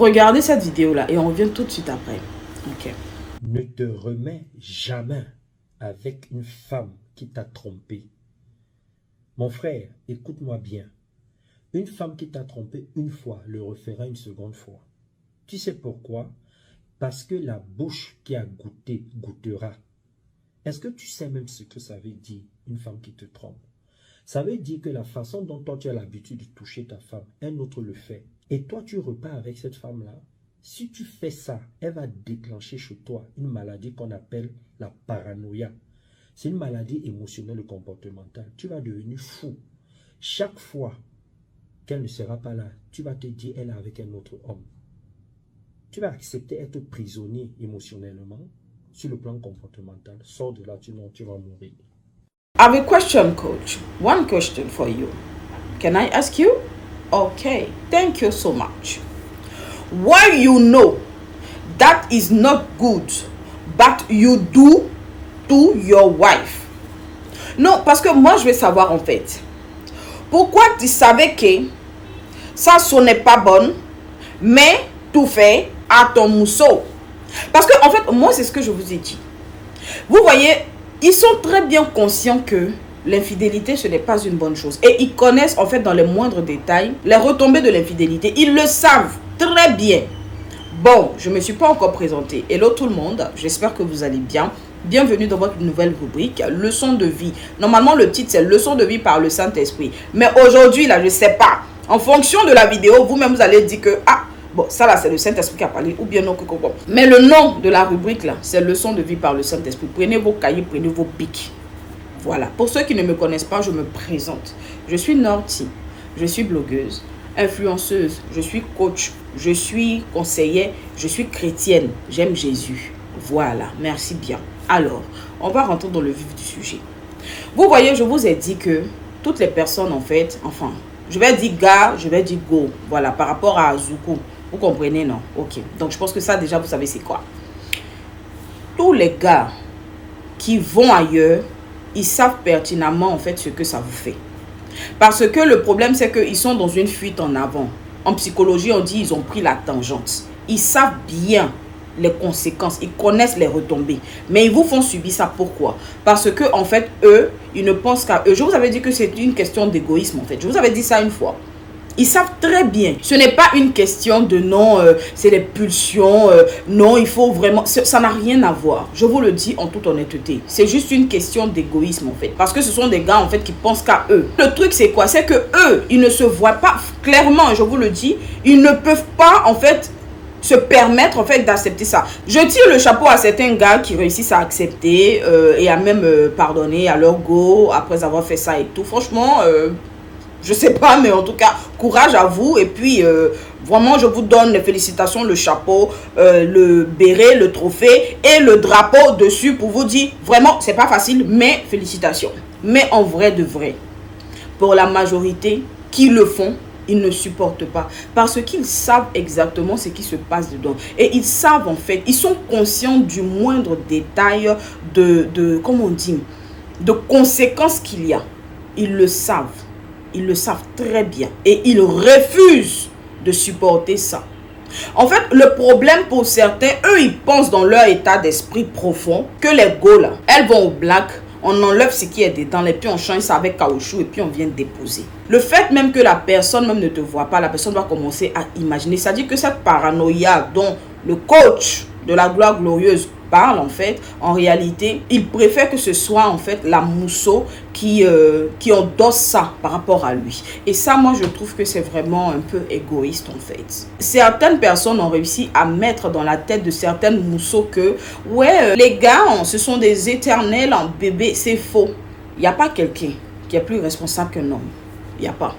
Regardez cette vidéo-là et on revient tout de suite après. Ok. Ne te remets jamais avec une femme qui t'a trompé. Mon frère, écoute-moi bien. Une femme qui t'a trompé une fois le refera une seconde fois. Tu sais pourquoi? Parce que la bouche qui a goûté goûtera. Est-ce que tu sais même ce que ça veut dire, une femme qui te trompe? Ça veut dire que la façon dont toi tu as l'habitude de toucher ta femme, un autre le fait. Et toi tu repars avec cette femme-là. Si tu fais ça, elle va déclencher chez toi une maladie qu'on appelle la paranoïa. C'est une maladie émotionnelle et comportementale. Tu vas devenir fou. Chaque fois qu'elle ne sera pas là, tu vas te dire elle est avec un autre homme. Tu vas accepter être prisonnier émotionnellement sur le plan comportemental. Sors de là, sinon tu vas mourir. I have a question, coach. One question for you. Can I ask you? Okay, thank you so much. Why you know that is not good, but you do to your wife? Non, parce que moi je veux savoir en fait. Pourquoi tu savais que ça sonnait pas bon, mais tu fais à ton mousseau? Parce que en fait, moi c'est ce que je vous ai dit. Vous voyez, ils sont très bien conscients que l'infidélité, ce n'est pas une bonne chose. Et ils connaissent en fait dans les moindres détails les retombées de l'infidélité. Ils le savent très bien. Bon, je ne me suis pas encore présentée. Hello tout le monde, j'espère que vous allez bien. Bienvenue dans votre nouvelle rubrique, leçon de vie. Normalement, le titre, c'est leçon de vie par le Saint-Esprit. Mais aujourd'hui, là, je ne sais pas. En fonction de la vidéo, vous-même, vous allez dire que, ah, bon, ça là, c'est le Saint-Esprit qui a parlé, ou bien non, que. Mais le nom de la rubrique, là, c'est leçon de vie par le Saint-Esprit. Prenez vos cahiers, prenez vos bics. Voilà. Pour ceux qui ne me connaissent pas, je me présente. Je suis Norty. Je suis blogueuse, influenceuse, je suis coach, je suis conseillère, je suis chrétienne. J'aime Jésus. Voilà. Merci bien. Alors, on va rentrer dans le vif du sujet. Vous voyez, je vous ai dit que toutes les personnes, en fait, enfin, je vais dire gars, je vais dire go. Voilà, par rapport à Zuko. Vous comprenez, non? Ok. Donc, je pense que ça, déjà, vous savez c'est quoi. Tous les gars qui vont ailleurs, ils savent pertinemment, en fait, ce que ça vous fait. Parce que le problème, c'est qu'ils sont dans une fuite en avant. En psychologie, on dit ils ont pris la tangente. Ils savent bien les conséquences, ils connaissent les retombées. Mais ils vous font subir ça. Pourquoi? Parce que, en fait, eux, ils ne pensent qu'à eux. Je vous avais dit que c'est une question d'égoïsme, en fait. Je vous avais dit ça une fois. Ils savent très bien. Ce n'est pas une question de non, c'est les pulsions. Non, il faut vraiment... Ça n'a rien à voir. Je vous le dis en toute honnêteté. C'est juste une question d'égoïsme, en fait. Parce que ce sont des gars, en fait, qui pensent qu'à eux. Le truc, c'est quoi? C'est que eux, ils ne se voient pas clairement, je vous le dis. Ils ne peuvent pas, en fait, se permettre, en fait, d'accepter ça. Je tire le chapeau à certains gars qui réussissent à accepter et à même pardonner à leur go après avoir fait ça et tout. Franchement... je sais pas, mais en tout cas, courage à vous. Et puis, vraiment, je vous donne les félicitations, le chapeau, le béret, le trophée et le drapeau dessus pour vous dire, vraiment, c'est pas facile, mais félicitations. Mais en vrai de vrai, pour la majorité qui le font, ils ne supportent pas. Parce qu'ils savent exactement ce qui se passe dedans. Et ils savent, en fait, ils sont conscients du moindre détail comment on dit, de conséquences qu'il y a. Ils le savent. Ils le savent très bien. Et ils refusent de supporter ça. En fait, le problème pour certains, eux, ils pensent dans leur état d'esprit profond que les go là, elles vont au black, on enlève ce qui est dedans, et puis on change ça avec caoutchouc, et puis on vient déposer. Le fait même que la personne même ne te voit pas, la personne doit commencer à imaginer. C'est-à-dire que cette paranoïa dont le coach de la gloire glorieuse parle, en fait, en réalité, il préfère que ce soit, en fait, la mousseau qui endosse ça par rapport à lui. Et ça, moi, je trouve que c'est vraiment un peu égoïste, en fait. Certaines personnes ont réussi à mettre dans la tête de certaines mousseaux que, ouais, les gars, ce sont des éternels en bébé. C'est faux. Il n'y a pas quelqu'un qui est plus responsable qu'un homme. Il n'y a pas.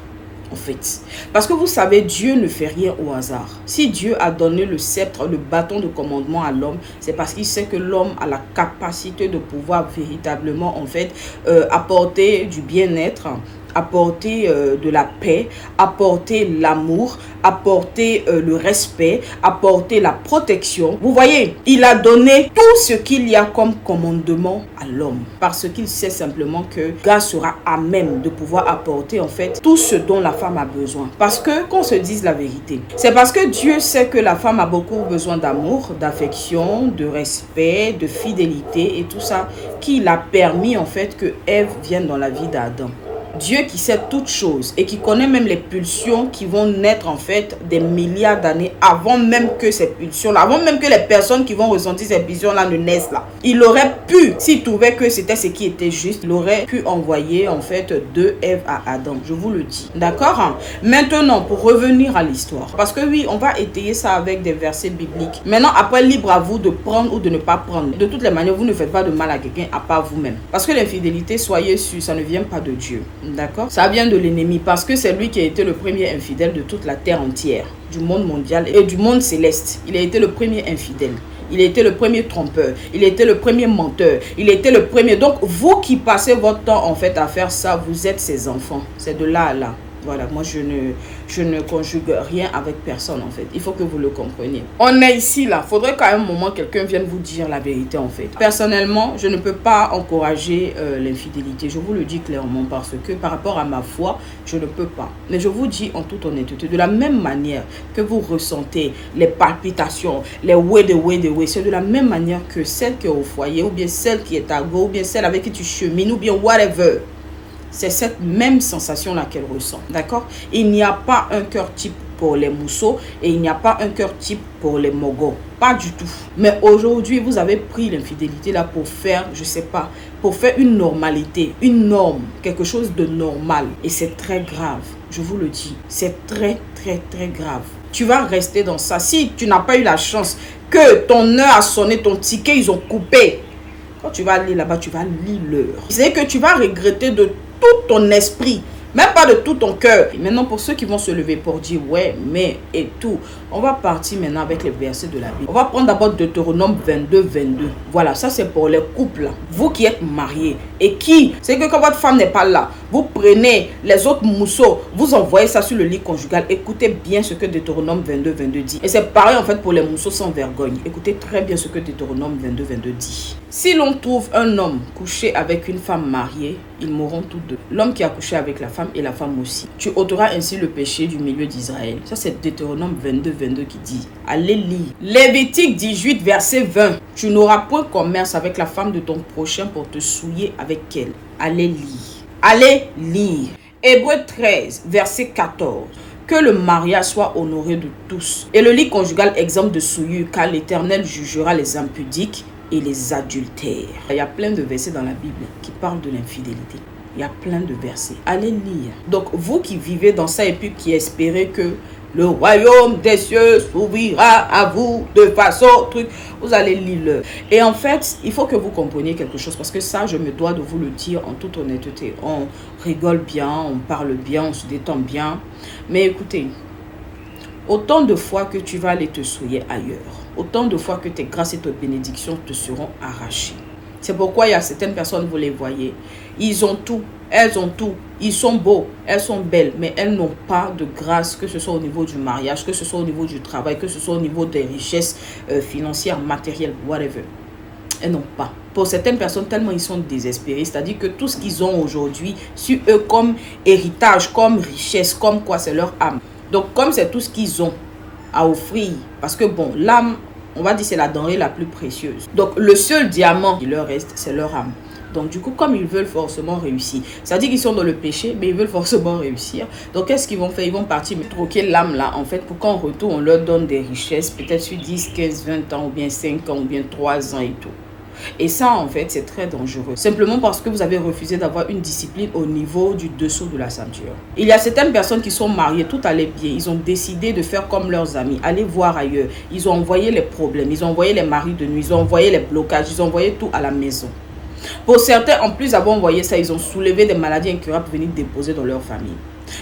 En fait. Parce que vous savez, Dieu ne fait rien au hasard. Si Dieu a donné le sceptre, le bâton de commandement à l'homme, c'est parce qu'il sait que l'homme a la capacité de pouvoir véritablement, en fait, apporter du bien-être apporter de la paix, apporter l'amour, apporter le respect, apporter la protection. Vous voyez, il a donné tout ce qu'il y a comme commandement à l'homme, parce qu'il sait simplement que gars sera à même de pouvoir apporter en fait tout ce dont la femme a besoin. Parce que, qu'on se dise la vérité, c'est parce que Dieu sait que la femme a beaucoup besoin d'amour, d'affection, de respect, de fidélité et tout ça, qu'il a permis en fait que Ève vienne dans la vie d'Adam. Dieu qui sait toutes choses et qui connaît même les pulsions qui vont naître en fait des milliards d'années avant même que ces pulsions-là, avant même que les personnes qui vont ressentir ces pulsions-là ne naissent là. Il aurait pu, s'il trouvait que c'était ce qui était juste, il aurait pu envoyer en fait de Ève à Adam. Je vous le dis. D'accord? Maintenant, pour revenir à l'histoire, parce que oui, on va étayer ça avec des versets bibliques. Maintenant, après, libre à vous de prendre ou de ne pas prendre. De toutes les manières, vous ne faites pas de mal à quelqu'un à part vous-même. Parce que l'infidélité, soyez sûrs, ça ne vient pas de Dieu. D'accord? Ça vient de l'ennemi parce que c'est lui qui a été le premier infidèle de toute la terre entière, du monde mondial et du monde céleste. Il a été le premier infidèle. Il a été le premier trompeur. Il a été le premier menteur. Il a été le premier. Donc, vous qui passez votre temps en fait à faire ça, vous êtes ses enfants. C'est de là à là. Voilà, moi je ne conjugue rien avec personne en fait. Il faut que vous le compreniez. On est ici là. Faudrait qu'à un moment quelqu'un vienne vous dire la vérité en fait. Personnellement, je ne peux pas encourager l'infidélité. Je vous le dis clairement parce que par rapport à ma foi, je ne peux pas. Mais je vous dis en toute honnêteté, de la même manière que vous ressentez les palpitations, les ouais, c'est de la même manière que celle qui est au foyer ou bien celle qui est à go ou bien celle avec qui tu chemines ou bien whatever. C'est cette même sensation-là qu'elle ressent, d'accord? Il n'y a pas un cœur type pour les mousseaux et il n'y a pas un cœur type pour les mogos. Pas du tout. Mais aujourd'hui, vous avez pris l'infidélité là pour faire, je sais pas, pour faire une normalité, une norme, quelque chose de normal. Et c'est très grave, je vous le dis. C'est très, très, très grave. Tu vas rester dans ça. Si tu n'as pas eu la chance que ton heure a sonné, ton ticket, ils ont coupé. Quand tu vas aller là-bas, tu vas lire l'heure. C'est que tu vas regretter de tout ton esprit, même pas de tout ton cœur. Et maintenant, pour ceux qui vont se lever pour dire ouais, mais et tout, on va partir maintenant avec les versets de la Bible. On va prendre d'abord Deutéronome 22, 22. Voilà, ça c'est pour les couples. Vous qui êtes mariés et qui, c'est que quand votre femme n'est pas là, vous prenez les autres mousseaux, vous envoyez ça sur le lit conjugal. Écoutez bien ce que Deutéronome 22, 22 dit. Et c'est pareil en fait pour les mousseaux sans vergogne. Écoutez très bien ce que Deutéronome 22, 22 dit. Si l'on trouve un homme couché avec une femme mariée, ils mourront tous deux. L'homme qui a couché avec la femme et la femme aussi. Tu ôteras ainsi le péché du milieu d'Israël. Ça c'est Deutéronome 22, 22 qui dit. Allez lire. Lévitique 18, verset 20. Tu n'auras point commerce avec la femme de ton prochain pour te souiller avec elle. Allez lire. Allez lire. Hébreux 13, verset 14. Que le mariage soit honoré de tous. Et le lit conjugal exempt de souillure, car l'Éternel jugera les impudiques et les adultères. Il y a plein de versets dans la Bible qui parlent de l'infidélité. Il y a plein de versets. Allez lire. Donc, vous qui vivez dans ça et puis qui espérez que le royaume des cieux s'ouvrira à vous de façon truc, vous allez lire. Et en fait, il faut que vous compreniez quelque chose parce que ça, je me dois de vous le dire en toute honnêteté. On rigole bien, on parle bien, on se détend bien. Mais écoutez, autant de fois que tu vas aller te souiller ailleurs, autant de fois que tes grâces et tes bénédictions te seront arrachées. C'est pourquoi il y a certaines personnes, vous les voyez, ils ont tout, elles ont tout, ils sont beaux, elles sont belles, mais elles n'ont pas de grâce, que ce soit au niveau du mariage, que ce soit au niveau du travail, que ce soit au niveau des richesses financières, matérielles, whatever. Elles n'ont pas. Pour certaines personnes, tellement ils sont désespérés, c'est-à-dire que tout ce qu'ils ont aujourd'hui sur eux comme héritage, comme richesse, comme quoi, c'est leur âme. Donc, comme c'est tout ce qu'ils ont à offrir, parce que bon, l'âme, on va dire c'est la denrée la plus précieuse. Donc, le seul diamant qui leur reste, c'est leur âme. Donc, du coup, comme ils veulent forcément réussir, c'est-à-dire qu'ils sont dans le péché, mais ils veulent forcément réussir. Donc, qu'est-ce qu'ils vont faire? Ils vont partir troquer l'âme là, en fait, pour qu'en retour, on leur donne des richesses, peut-être sur 10, 15, 20 ans, ou bien 5 ans, ou bien 3 ans et tout. Et ça, en fait, c'est très dangereux. Simplement parce que vous avez refusé d'avoir une discipline au niveau du dessous de la ceinture. Il y a certaines personnes qui sont mariées, tout allait bien. Ils ont décidé de faire comme leurs amis, aller voir ailleurs. Ils ont envoyé les problèmes, ils ont envoyé les maris de nuit, ils ont envoyé les blocages, ils ont envoyé tout à la maison. Pour certains, en plus d'avoir envoyé ça, ils ont soulevé des maladies incurables pour venir déposer dans leur famille.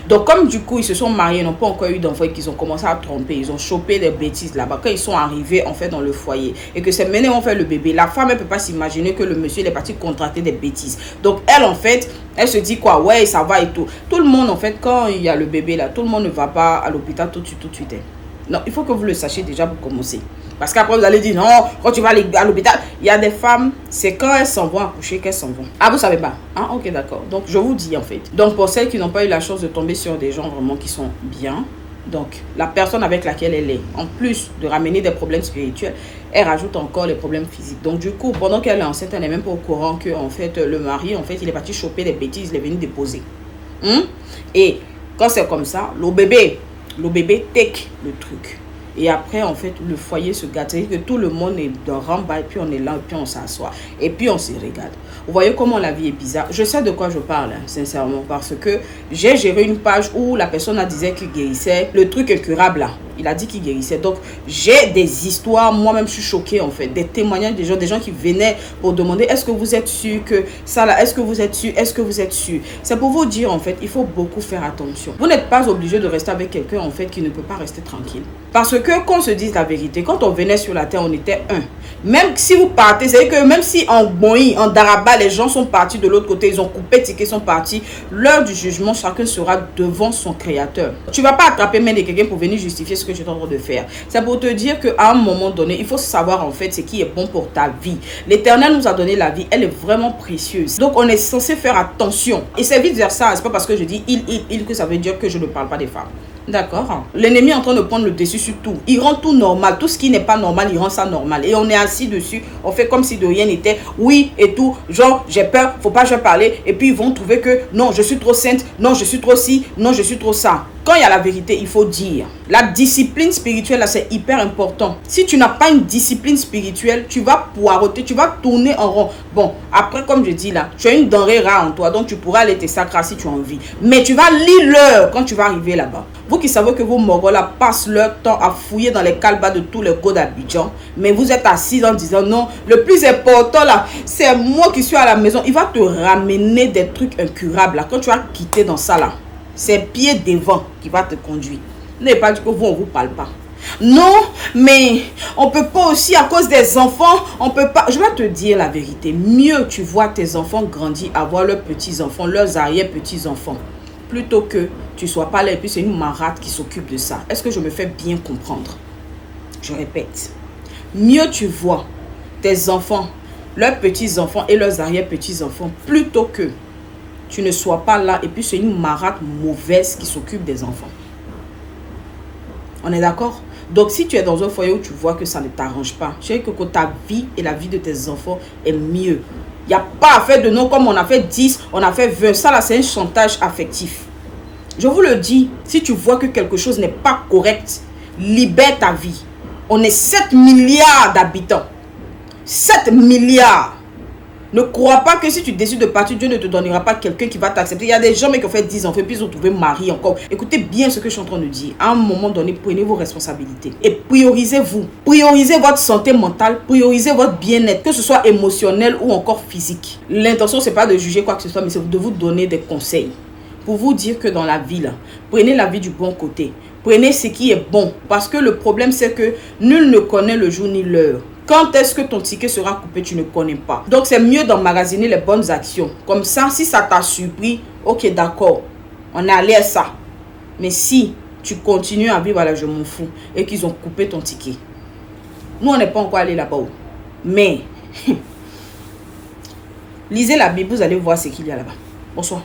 Donc, comme du coup, ils se sont mariés, n'ont pas encore eu d'enfants et qu'ils ont commencé à tromper, ils ont chopé des bêtises là-bas. Quand ils sont arrivés, en fait, dans le foyer et que c'est maintenant on fait le bébé, la femme, elle peut pas s'imaginer que le monsieur, il est parti contracter des bêtises. Donc, elle, en fait, elle se dit quoi? Ouais, ça va et tout. Tout le monde, en fait, quand il y a le bébé là, tout le monde ne va pas à l'hôpital tout de suite. Non, il faut que vous le sachiez déjà pour commencer. Parce qu'après, vous allez dire, non, quand tu vas à l'hôpital, il y a des femmes, c'est quand elles s'en vont accoucher qu'elles s'en vont. Ah, vous savez pas? Ah, ok, d'accord. Donc, je vous dis, en fait. Donc, pour celles qui n'ont pas eu la chance de tomber sur des gens vraiment qui sont bien, donc, la personne avec laquelle elle est, en plus de ramener des problèmes spirituels, elle rajoute encore les problèmes physiques. Donc, du coup, pendant qu'elle est enceinte, elle n'est même pas au courant que, en fait, le mari, en fait, il est parti choper des bêtises, il est venu déposer. Et quand c'est comme ça, le bébé take le truc. Et après, en fait, le foyer se gâte. C'est-à-dire que tout le monde est dans ramba et puis on est là, et puis on s'assoit. Et puis on se regarde. Vous voyez comment la vie est bizarre. Je sais de quoi je parle, hein, sincèrement. Parce que j'ai géré une page où la personne a disait qu'il guérissait. Le truc incurable là. Il a dit qu'il guérissait. Donc, j'ai des histoires. Moi-même, je suis choquée, en fait. Des témoignages des gens qui venaient pour demander est-ce que vous êtes sûr que ça là, est-ce que vous êtes sûr, est-ce que vous êtes sûr. C'est pour vous dire, en fait, il faut beaucoup faire attention. Vous n'êtes pas obligé de rester avec quelqu'un, en fait, qui ne peut pas rester tranquille. Parce que, qu'on se dise la vérité, quand on venait sur la terre, on était un. Même si vous partez, c'est que même si en Boï, en Daraba, les gens sont partis de l'autre côté, ils ont coupé ticket, ils sont partis, l'heure du jugement, chacun sera devant son créateur. Tu ne vas pas attraper main de quelqu'un pour venir justifier ce que tu es en train de faire. C'est pour te dire qu'à un moment donné, il faut savoir en fait ce qui est bon pour ta vie. L'Éternel nous a donné la vie, elle est vraiment précieuse. Donc on est censé faire attention. Et c'est vice versa, c'est pas parce que je dis il que ça veut dire que je ne parle pas des femmes. D'accord. L'ennemi est en train de prendre le dessus sur tout. Il rend tout normal. Tout ce qui n'est pas normal, il rend ça normal. Et on est assis dessus. On fait comme si de rien n'était. Oui et tout. Genre, j'ai peur. Faut pas que je parle. Et puis, ils vont trouver que non, je suis trop sainte. Non, je suis trop ci. Non, je suis trop ça. Quand il y a la vérité, il faut dire. La discipline spirituelle, là, c'est hyper important. Si tu n'as pas une discipline spirituelle, tu vas poireauter, tu vas tourner en rond. Bon, après, comme je dis là, tu as une denrée rare en toi, donc tu pourras aller te sacrer si tu as envie. Mais tu vas lire l'heure quand tu vas arriver là-bas. Vous qui savez que vos Mongols passent leur temps à fouiller dans les calbas de tous les go d'Abidjan, mais vous êtes assis en disant non, le plus important là, c'est moi qui suis à la maison. Il va te ramener des trucs incurables là. Quand tu vas quitter dans ça là, c'est pied devant qui va te conduire. N'est pas du que vous, on vous parle pas. Non, mais on peut pas aussi à cause des enfants, on peut pas. Je vais te dire la vérité. Mieux tu vois tes enfants grandir, avoir leurs petits-enfants, leurs arrière-petits-enfants, plutôt que tu sois pas là et puis c'est une marade qui s'occupe de ça. Est-ce que je me fais bien comprendre? Je répète. Mieux tu vois tes enfants, leurs petits-enfants et leurs arrière-petits-enfants, plutôt que tu ne sois pas là et puis c'est une marade mauvaise qui s'occupe des enfants. On est d'accord? Donc si tu es dans un foyer où tu vois que ça ne t'arrange pas, je sais que ta vie et la vie de tes enfants est mieux. Il n'y a pas à faire de non comme on a fait 10, on a fait 20. Ça là c'est un chantage affectif. Je vous le dis, si tu vois que quelque chose n'est pas correct, libère ta vie. On est 7 milliards d'habitants. 7 milliards. Ne crois pas que si tu décides de partir, Dieu ne te donnera pas quelqu'un qui va t'accepter. Il y a des gens qui ont fait 10 enfants, puis ils ont trouvé mari encore. Écoutez bien ce que je suis en train de dire. À un moment donné, prenez vos responsabilités. Et priorisez-vous. Priorisez votre santé mentale. Priorisez votre bien-être. Que ce soit émotionnel ou encore physique. L'intention, ce n'est pas de juger quoi que ce soit, mais c'est de vous donner des conseils. Pour vous dire que dans la vie, là, prenez la vie du bon côté. Prenez ce qui est bon. Parce que le problème, c'est que nul ne connaît le jour ni l'heure. Quand est-ce que ton ticket sera coupé, tu ne connais pas. Donc, c'est mieux d'emmagasiner les bonnes actions. Comme ça, si ça t'a surpris, ok, d'accord, on est allé à ça. Mais si tu continues à vivre à la je m'en fous et qu'ils ont coupé ton ticket, nous, on n'est pas encore allé là-bas. Mais, lisez la Bible, vous allez voir ce qu'il y a là-bas. Bonsoir.